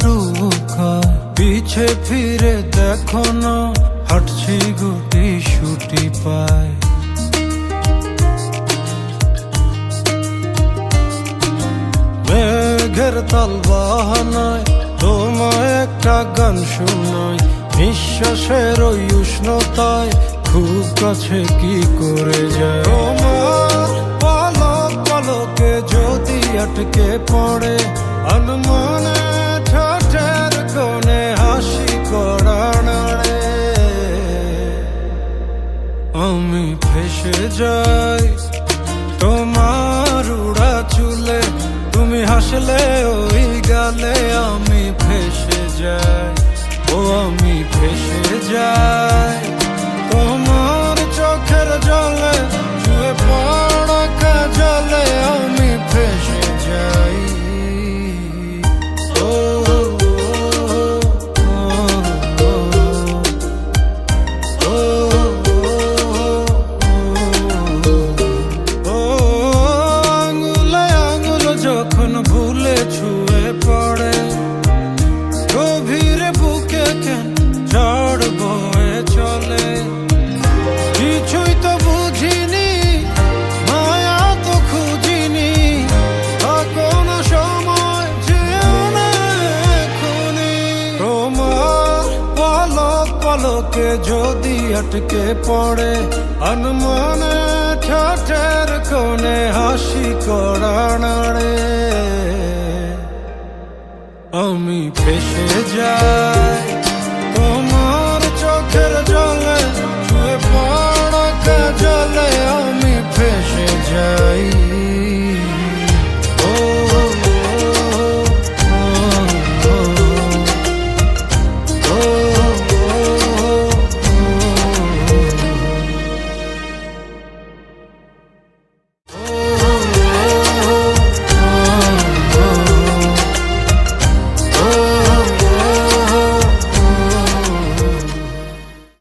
ডুকা পিছে ফিরে দেখো না, হাঁটছি গুটি সুটি পায়। মেঘের তাল বাহানায় তোমায় একটা গান শোনাই, নিঃশ্বাসের ওই উষ্ণতায় খুব কাছে কি করে যায়। তোমার পলক পলকে যদি আটকে পড়ে আনমনে ঠোঁটের কোণে হাসি করা নাড়ে, আমি ফেসে যাই তোমার উড়া চুলে, তুমি হাসলে ওই গালে আমি ফেসে যাই, ও আমি ফেসে যাই তোমার চোখের জলে, ছুঁয়ে পড়া কাজলে আমি ফেসে যাই। ও আঙুলে আঙুল যখন ভুলে ছুঁয়ে পড়ে, গভীরে বুকে কেন ঝড় বয়ে চলে, কিছুই তো বুঝিনি, মায়া তো খুঁজিনি, কোনো সময় যেও না এখনই। তোমার পলক পলকে যদি আটকে পড়ে আনমনে ঠোঁটের কোণে হাসি করা নাড়ে, আমি ফেসে যাই।